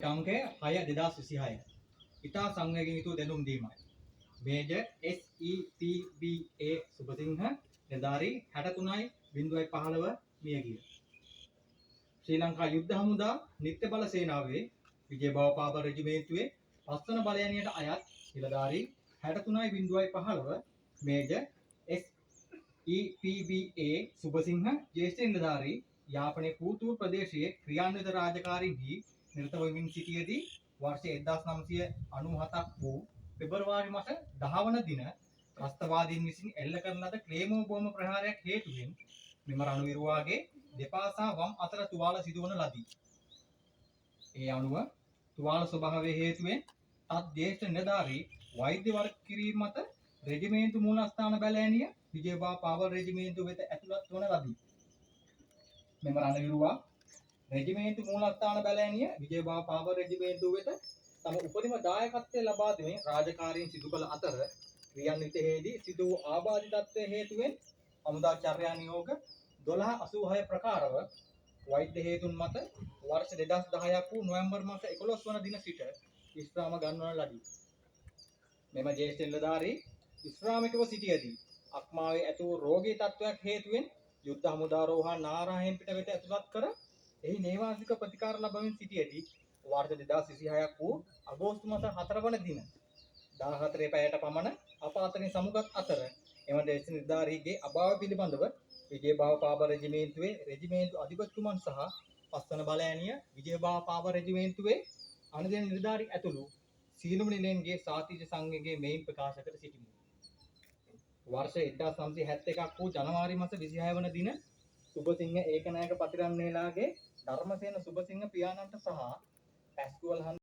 අංකය 6 2026. ඉතා සංවේගයෙන් යුතු දැනුම් දීමයි. මේජර් SEPBA සුබසිංහ නිලධාරී 63.015 මියගිය. ශ්‍රී ලංකා යුද්ධ හමුදා නිත්‍ය බල සේනාවේ විජයබව පාබර රෙජිමේන්තුවේ 5 වන බලයනියට අයත් නිලධාරී 63.015 මේජර් SEPBA සුබසිංහ ජ්‍යෙෂ්ඨ නිලධාරී යාපනයේ පූතුර් ප්‍රදේශයේ ක්‍රියාන්විත රාජකාරීහි නිරත වෙමින් සිටියේදී වර්ෂ 1997ක් වූ පෙබරවාරි මාස 10 වන දින ත්‍රස්තවාදීන් විසින් එල්ල කරන ලද ක්ලේමෝ බෝම ප්‍රහාරයක් හේතුවෙන් මෙම රණවිරුවාගේ දෙපා සහ වම් අතර තුවාල සිදුවන ලදී. ඒ අනුව තුවාල ස්වභාවයේ හේතුවෙන් තත් ජ්‍යෙෂ්ඨ නිලධාරී වෛද්‍ය වර්ග කිරීම මත රෙජිමේන්තු මූලස්ථාන බැලෑනිය විජයබව පාවල් රෙජිමේන්තුව වෙත ඇතුළත් වන ලදී. මෙම රණවිරුවා රෙජිමේන්තු මූලස්ථාන බැලෑනිය විජයබව පාවල් රෙජිමේන්තුව වෙත තම උපරිම දායකත්වය ලබා දෙමින් රාජකාරීන් සිදු කළ අතර ක්‍රියාන්විතයේදී සිදු වූ ආබාධිතත්වය හේතුවෙන් හමුදා චර්යා නියෝග 1286 ප්‍රකාරව වෛද්‍ය හේතුන් මත වර්ෂ 2010ක් වූ නොවැම්බර් මාස 11 වන දින සිට විශ්‍රාම ගන්වන ලදී. මෙම ජ්‍යෙෂ්ඨ නිලධාරී විශ්‍රාමිකව සිටියේදී අක්මාවේ ඇති වූ රෝගී තත්ත්වයක් හේතුවෙන් යුද්ධ හමුදා රෝහල් නාරාහෙන් පිට වෙත ඇතුළත් කර එහි නේවාසික ප්‍රතිකාර ලබමින් සිටියේදී වර්ෂ 2026ක් වූ අගෝස්තු මාස 4 වන දින 14 පැයට පමණ අප අතරින් සමුගත් අතර එම ජ්‍යෙෂ්ඨ නිලධාරීගේ අභාව පිළිබඳව විජයබව පාබර රෙජිමේන්තුවේ රෙජිමේන්තු අධිපතිතුමන් සහ පස්වන බලෑනිය විජයබව පාබර රෙජිමේන්තුවේ අනුදෙන නිලධාරී ඇතුළු සීලුම නිලයන්ගේ සාතිජ සංඝයේ මෙයින් ප්‍රකාශ කර සිටිමි. වර්ෂ 1971ක් වූ ජනවාරි මාස 26 වන දින සුබසිංහ ඒකනායක පතිරන්වේලාගේ ධර්මසේන සුබසිංහ පියාණන්ට සහ පැස්කුවල්